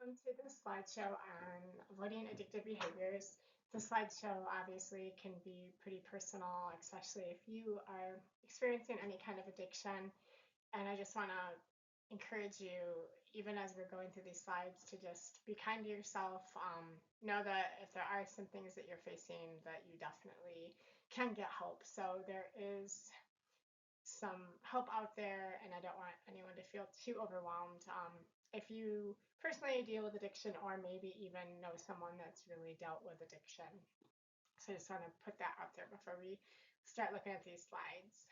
Welcome to this slideshow on avoiding addictive behaviors. The slideshow obviously can be pretty personal, especially if you are experiencing any kind of addiction. And I just want to encourage you, even as we're going through these slides, to just be kind to yourself. Know that if there are some things that you're facing, that you definitely can get help. So there is some help out there, and I don't want anyone to feel too overwhelmed. If you personally deal with addiction, or maybe even know someone that's really dealt with addiction. So I just want to put that out there before we start looking at these slides.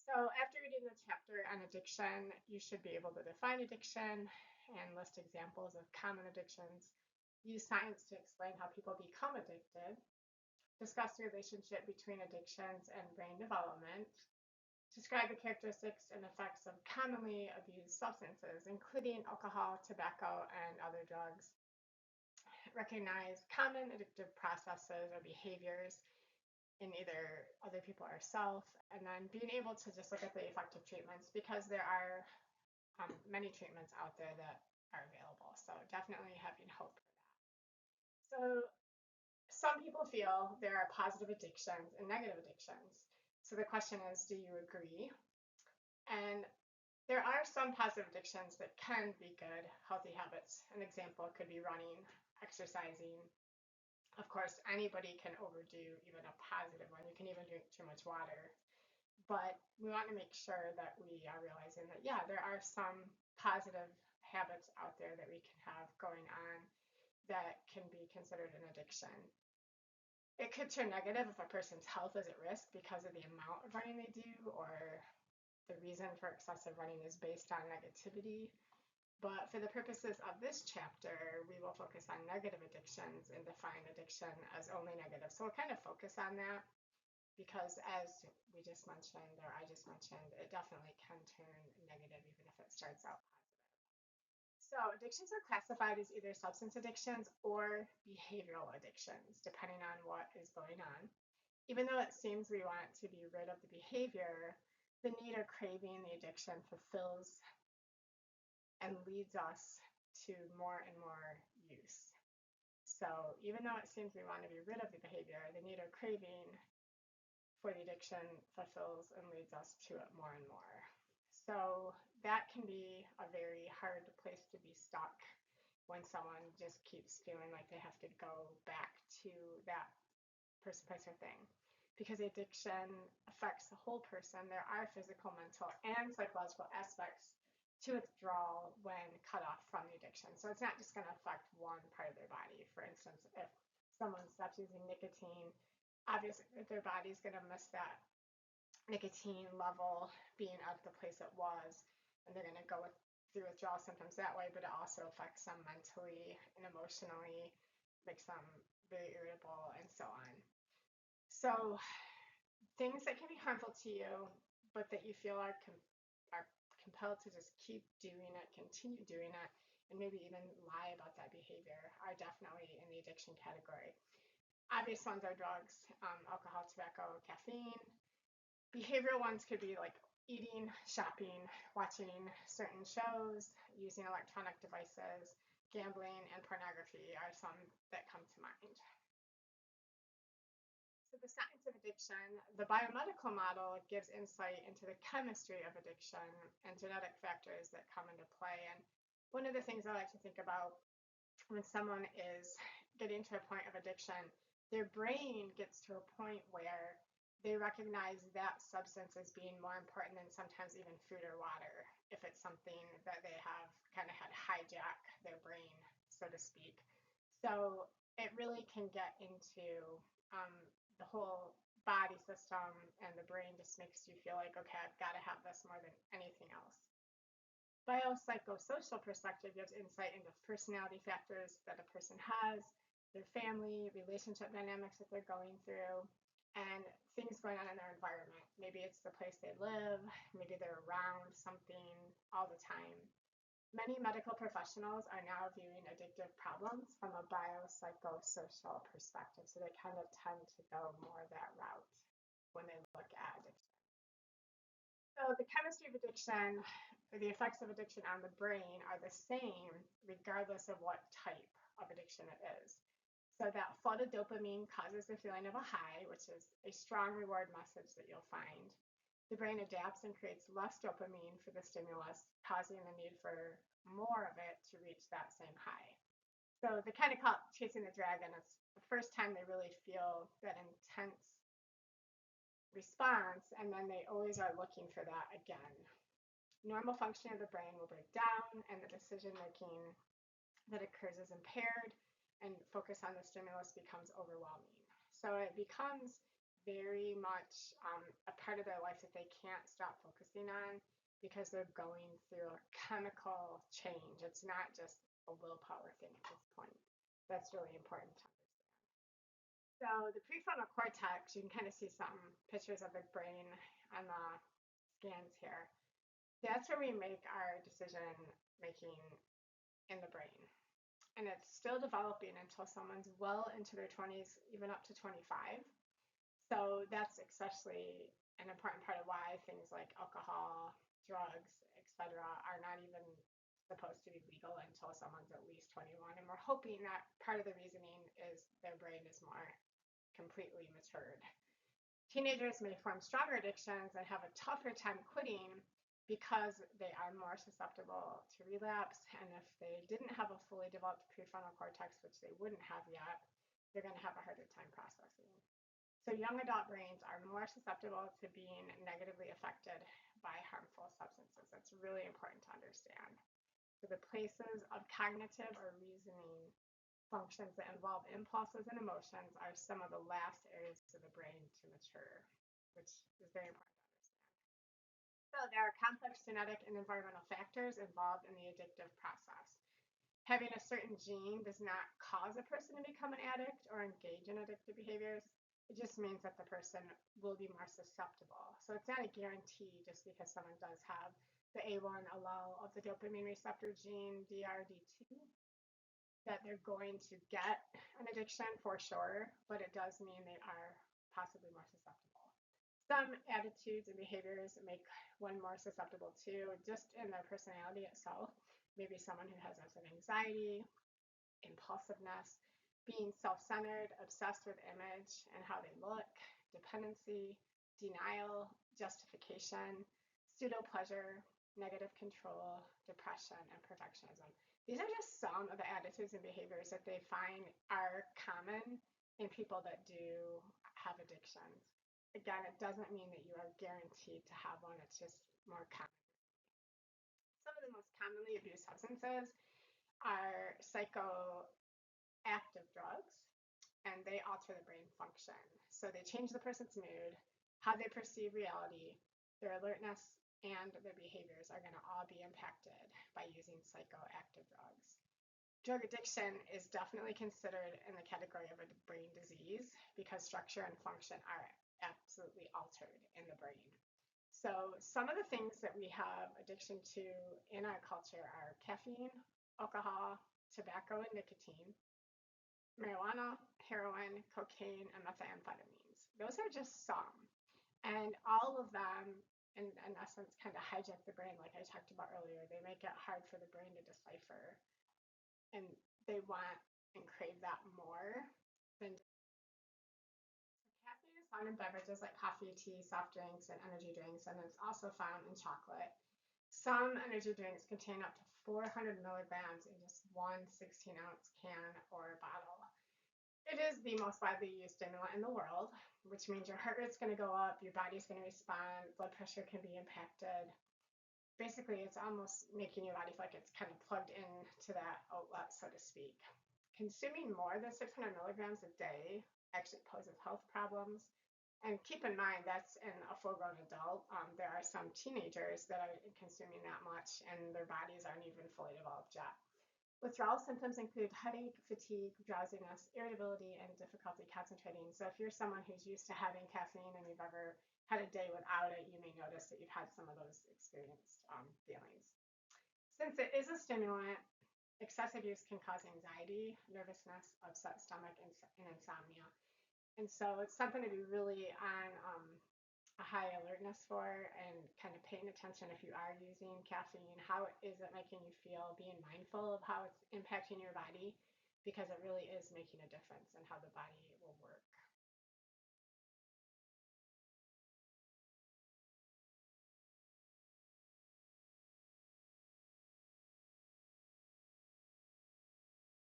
So after reading the chapter on addiction, you should be able to define addiction and list examples of common addictions, use science to explain how people become addicted, discuss the relationship between addictions and brain development, describe the characteristics and effects of commonly abused substances, including alcohol, tobacco, and other drugs, recognize common addictive processes or behaviors in either other people or self, and then being able to just look at the effective treatments, because there are many treatments out there that are available. So definitely having hope for that. So some people feel there are positive addictions and negative addictions. So the question is, do you agree? And there are some positive addictions that can be good, healthy habits. An example could be running, exercising. Of course, anybody can overdo even a positive one. You can even drink too much water. But we want to make sure that we are realizing that, yeah, there are some positive habits out there that we can have going on that can be considered an addiction. It could turn negative if a person's health is at risk because of the amount of running they do, or the reason for excessive running is based on negativity. But for the purposes of this chapter, we will focus on negative addictions and define addiction as only negative. So we'll kind of focus on that because, as we just mentioned, or I just mentioned, it definitely can turn negative even if it starts out positive. So addictions are classified as either substance addictions or behavioral addictions, depending on what is going on. Even though it seems we want to be rid of the behavior, the need or craving the addiction fulfills and leads us to more and more use. So even though it seems we want to be rid of the behavior, the need or craving for the addiction fulfills and leads us to it more and more. So that can be a very hard place to be stuck when someone just keeps feeling like they have to go back to that person, place, or thing. Because addiction affects the whole person, there are physical, mental, and psychological aspects to withdrawal when cut off from the addiction. So it's not just going to affect one part of their body. For instance, if someone stops using nicotine, obviously their body's going to miss that nicotine level being at the place it was, and they're going to go through withdrawal symptoms that way, but it also affects them mentally and emotionally, makes them very irritable, and so on. So things that can be harmful to you, but that you feel are compelled to just keep doing it, continue doing it, and maybe even lie about that behavior are definitely in the addiction category. Obvious ones are drugs, alcohol, tobacco, caffeine. Behavioral ones could be like eating, shopping, watching certain shows, using electronic devices, gambling, and pornography are some that come to mind. So the science of addiction, the biomedical model gives insight into the chemistry of addiction and genetic factors that come into play. And one of the things I like to think about when someone is getting to a point of addiction, their brain gets to a point where they recognize that substance as being more important than sometimes even food or water, if it's something that they have kind of had hijack their brain, so to speak. So it really can get into the whole body system, and the brain just makes you feel like, okay, I've got to have this more than anything else. Biopsychosocial perspective gives insight into personality factors that a person has, their family, relationship dynamics that they're going through, and things going on in their environment. Maybe it's the place they live, maybe they're around something all the time. Many medical professionals are now viewing addictive problems from a biopsychosocial perspective, so they kind of tend to go more that route when they look at addiction. So the chemistry of addiction the effects of addiction on the brain are the same regardless of what type of addiction it is. So that flood of dopamine causes the feeling of a high, which is a strong reward message that you'll find. The brain adapts and creates less dopamine for the stimulus, causing the need for more of it to reach that same high. So they kind of call it chasing the dragon. It's the first time they really feel that intense response, and then they always are looking for that again. Normal functioning of the brain will break down, and the decision making that occurs is impaired, and focus on the stimulus becomes overwhelming. So it becomes very much a part of their life that they can't stop focusing on because they're going through a chemical change. It's not just a willpower thing at this point. That's really important to understand. So the prefrontal cortex, you can kind of see some pictures of the brain on the scans here. That's where we make our decision making in the brain. And it's still developing until someone's well into their 20s, even up to 25. So that's especially an important part of why things like alcohol, drugs, etc., are not even supposed to be legal until someone's at least 21. And we're hoping that part of the reasoning is their brain is more completely matured. Teenagers may form stronger addictions and have a tougher time quitting because they are more susceptible to relapse. And if they didn't have a fully developed prefrontal cortex, which they wouldn't have yet, they're going to have a harder time processing. So young adult brains are more susceptible to being negatively affected by harmful substances. That's really important to understand. So the places of cognitive or reasoning functions that involve impulses and emotions are some of the last areas of the brain to mature, which is very important to understand. So there are complex genetic and environmental factors involved in the addictive process. Having a certain gene does not cause a person to become an addict or engage in addictive behaviors. It just means that the person will be more susceptible. So it's not a guarantee just because someone does have the A1 allele of the dopamine receptor gene, DRD2, that they're going to get an addiction for sure, but it does mean they are possibly more susceptible. Some attitudes and behaviors make one more susceptible to just in their personality itself. Maybe someone who has anxiety, impulsiveness, being self-centered, obsessed with image and how they look, dependency, denial, justification, pseudo-pleasure, negative control, depression, and perfectionism. These are just some of the attitudes and behaviors that they find are common in people that do have addictions. Again, it doesn't mean that you are guaranteed to have one, it's just more common. Some of the most commonly abused substances are psychoactive drugs, and they alter the brain function. So they change the person's mood, how they perceive reality, their alertness, and their behaviors are going to all be impacted by using psychoactive drugs. Drug addiction is definitely considered in the category of a brain disease because structure and function are absolutely altered in the brain. So some of the things that we have addiction to in our culture are caffeine, alcohol, tobacco and nicotine, marijuana, heroin, cocaine, and methamphetamines. Those are just some. And all of them, in essence, kind of hijack the brain, like I talked about earlier. They make it hard for the brain to decipher. And they want and crave that more than. So caffeine is found in beverages like coffee, tea, soft drinks, and energy drinks, and it's also found in chocolate. Some energy drinks contain up to 400 milligrams in just one 16-ounce can or bottle. It is the most widely used stimulant in the world, which means your heart rate's going to go up, your body's going to respond, blood pressure can be impacted. Basically, it's almost making your body feel like it's kind of plugged into that outlet, so to speak. Consuming more than 600 milligrams a day actually poses health problems. And keep in mind, that's in a full-grown adult. There are some teenagers that are consuming that much, and their bodies aren't even fully developed yet. Withdrawal symptoms include headache, fatigue, drowsiness, irritability, and difficulty concentrating. So if you're someone who's used to having caffeine and you've ever had a day without it, you may notice that you've had some of those experienced feelings. Since it is a stimulant, excessive use can cause anxiety, nervousness, upset stomach, and insomnia. And so it's something to be really on a high alertness for, and kind of paying attention if you are using caffeine, how is it making you feel, being mindful of how it's impacting your body, because it really is making a difference in how the body will work.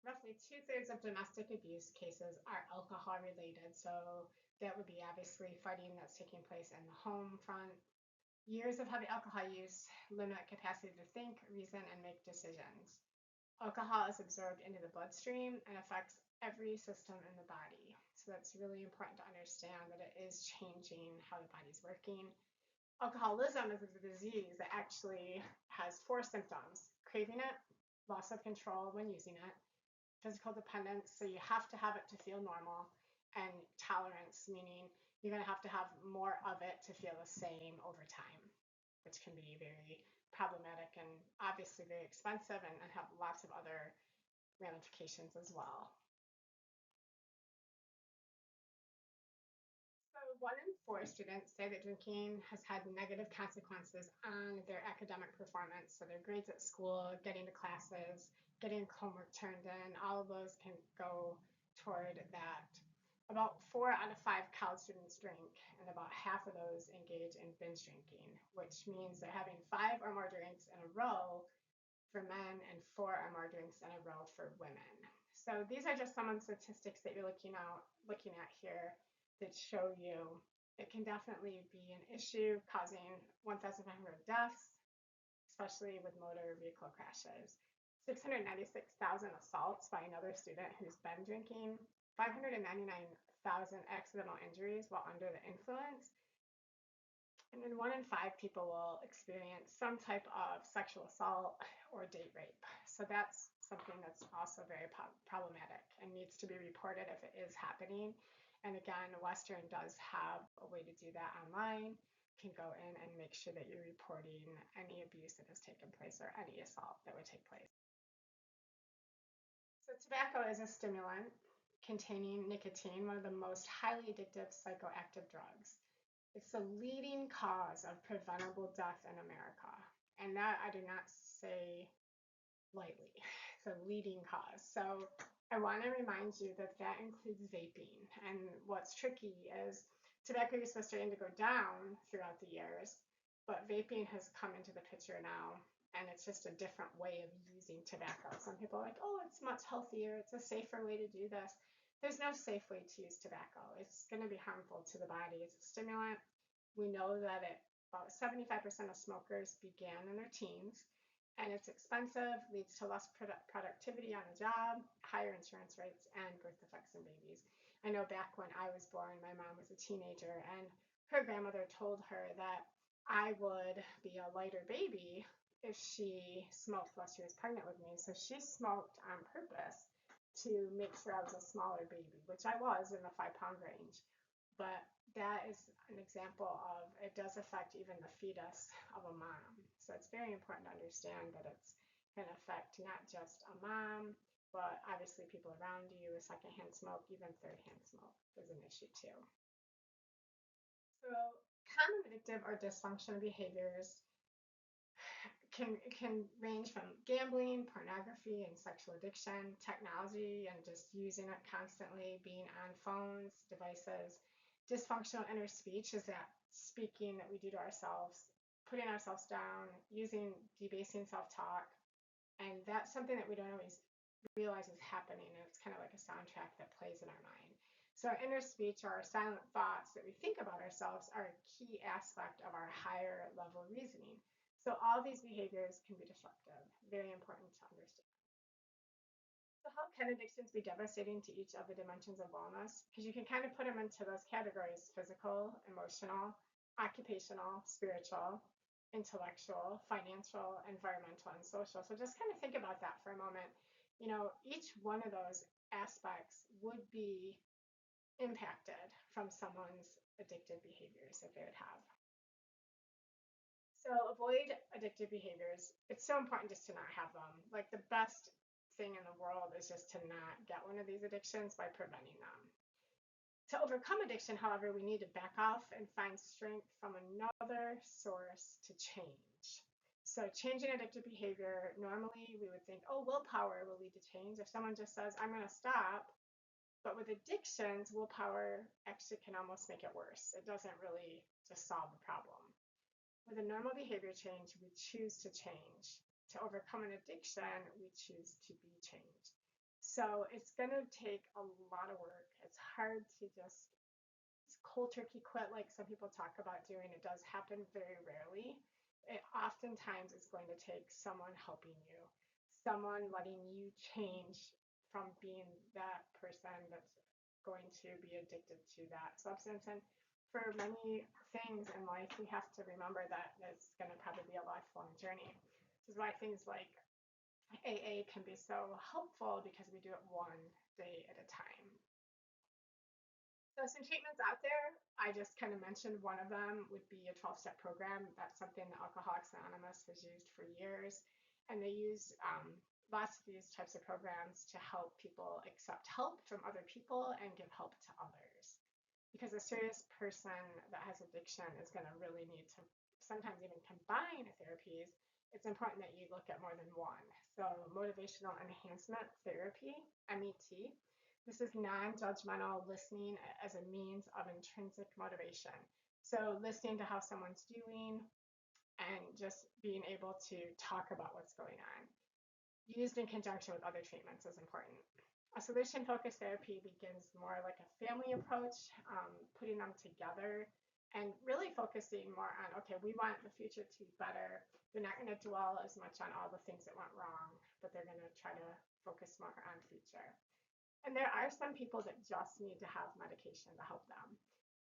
Roughly two-thirds of domestic abuse cases are alcohol related. So that would be obviously fighting that's taking place in the home front. Years of heavy alcohol use limit capacity to think, reason, and make decisions. Alcohol is absorbed into the bloodstream and affects every system in the body. So that's really important to understand that it is changing how the body's working. Alcoholism is a disease that actually has four symptoms: craving it, loss of control when using it, physical dependence, so you have to have it to feel normal, and tolerance, meaning you're going to have more of it to feel the same over time, which can be very problematic and obviously very expensive, and have lots of other ramifications as well. So, 1 in 4 students say that drinking has had negative consequences on their academic performance. So, their grades at school, getting to classes, getting homework turned in, all of those can go toward that. About 4 out of 5 college students drink, and about half of those engage in binge drinking, which means they're having 5 or more drinks in a row for men and 4 or more drinks in a row for women. So these are just some of the statistics that you're looking at here that show you it can definitely be an issue, causing 1,500 deaths, especially with motor vehicle crashes, 696,000 assaults by another student who's been drinking, 599,000 accidental injuries while under the influence, and then 1 in 5 people will experience some type of sexual assault or date rape. So that's something that's also very problematic and needs to be reported if it is happening. And again, Western does have a way to do that online. You can go in and make sure that you're reporting any abuse that has taken place or any assault that would take place. So tobacco is a stimulant containing nicotine, one of the most highly addictive psychoactive drugs. It's the leading cause of preventable death in America. And that I do not say lightly. It's a leading cause. So I want to remind you that that includes vaping. And what's tricky is tobacco use was starting to go down throughout the years, but vaping has come into the picture now. And it's just a different way of using tobacco. Some people are like, oh, it's much healthier. It's a safer way to do this. There's no safe way to use tobacco. It's going to be harmful to the body. It's a stimulant. We know that about 75% of smokers began in their teens, and it's expensive, leads to less productivity on the job, higher insurance rates, and birth defects in babies. I know back when I was born, my mom was a teenager, and her grandmother told her that I would be a lighter baby if she smoked while she was pregnant with me. So she smoked on purpose to make sure I was a smaller baby, which I was in the 5 pound range. But that is an example of it does affect even the fetus of a mom. So it's very important to understand that it's going to affect not just a mom, but obviously people around you. Secondhand smoke, even thirdhand smoke is an issue too. So common addictive or dysfunctional behaviors can range from gambling, pornography, and sexual addiction, technology, and just using it constantly, being on phones, devices. Dysfunctional inner speech is that speaking that we do to ourselves, putting ourselves down, using debasing self-talk, and that's something that we don't always realize is happening, and it's kind of like a soundtrack that plays in our mind. So our inner speech, or our silent thoughts that we think about ourselves, are a key aspect of our higher level reasoning. So all these behaviors can be destructive. Very important to understand. So how can addictions be devastating to each of the dimensions of wellness? Because you can kind of put them into those categories: physical, emotional, occupational, spiritual, intellectual, financial, environmental, and social. So just kind of think about that for a moment. Each one of those aspects would be impacted from someone's addictive behaviors that they would have. So avoid addictive behaviors. It's so important just to not have them. Like, the best thing in the world is just to not get one of these addictions by preventing them. To overcome addiction, however, we need to back off and find strength from another source to change. So, changing addictive behavior, normally we would think, oh, willpower will lead to change. If someone just says, I'm going to stop, but with addictions, willpower actually can almost make it worse. It doesn't really just solve the problem. With a normal behavior change, we choose to change. To overcome an addiction, we choose to be changed. So it's going to take a lot of work. It's hard to just cold turkey quit like some people talk about doing. It does happen very rarely. It oftentimes is going to take someone helping you, someone letting you change from being that person that's going to be addicted to that substance. And for many things in life, we have to remember that it's going to probably be a lifelong journey. This is why things like AA can be so helpful, because we do it one day at a time. So some treatments out there, I just kind of mentioned one of them would be a 12-step program. That's something that Alcoholics Anonymous has used for years. And they use lots of these types of programs to help people accept help from other people and give help to others. Because a serious person that has addiction is going to really need to sometimes even combine therapies. It's important that you look at more than one. So motivational enhancement therapy, MET, this is non-judgmental listening as a means of intrinsic motivation. So listening to how someone's doing and just being able to talk about what's going on. Used in conjunction with other treatments is important. A solution-focused therapy begins more like a family approach, putting them together and really focusing more on, okay, we want the future to be better. They're not going to dwell as much on all the things that went wrong, but they're going to try to focus more on future. And there are some people that just need to have medication to help them.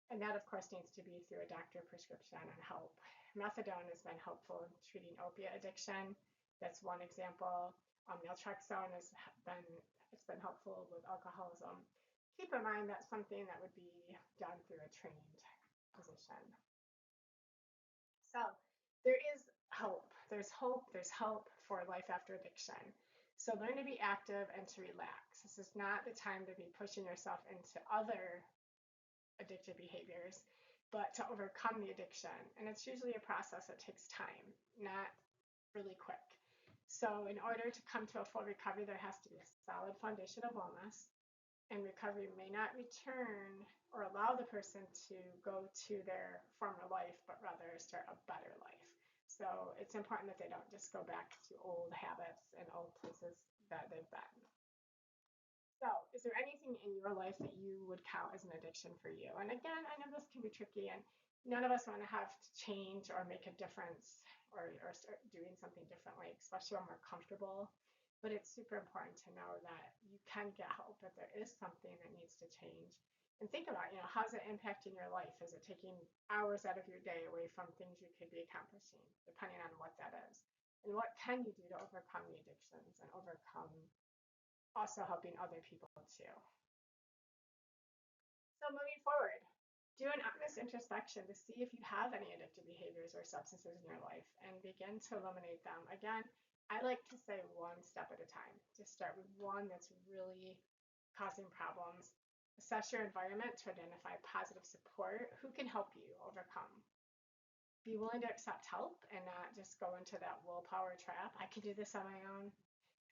And that, of course, needs to be through a doctor prescription and help. Methadone has been helpful in treating opiate addiction. That's one example. Naltrexone has been helpful with alcoholism. Keep in mind that's something that would be done through a trained physician. So there is hope. There's hope. There's help for life after addiction. So learn to be active and to relax. This is not the time to be pushing yourself into other addictive behaviors, but to overcome the addiction. And it's usually a process that takes time, not really quick. So in order to come to a full recovery, there has to be a solid foundation of wellness. And recovery may not return or allow the person to go to their former life, but rather start a better life. So it's important that they don't just go back to old habits and old places that they've been. So is there anything in your life that you would count as an addiction for you? And again, I know this can be tricky, and none of us want to have to change or make a difference or start doing something differently, especially when we're comfortable. But it's super important to know that you can get help if there is something that needs to change. And think about, how's it impacting your life? Is it taking hours out of your day away from things you could be accomplishing, depending on what that is? And what can you do to overcome the addictions and overcome also helping other people too? So moving forward, do an honest introspection to see if you have any addictive behaviors or substances in your life and begin to eliminate them. Again, I like to say one step at a time. Just start with one that's really causing problems. Assess your environment to identify positive support. Who can help you overcome? Be willing to accept help and not just go into that willpower trap. I can do this on my own.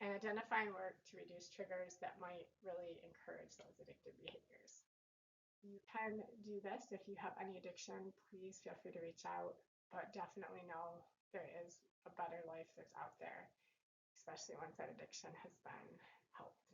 And identifying work to reduce triggers that might really encourage those addictive behaviors. You can do this if you have any addiction. Please feel free to reach out, but definitely know there is a better life that's out there, especially once that addiction has been helped.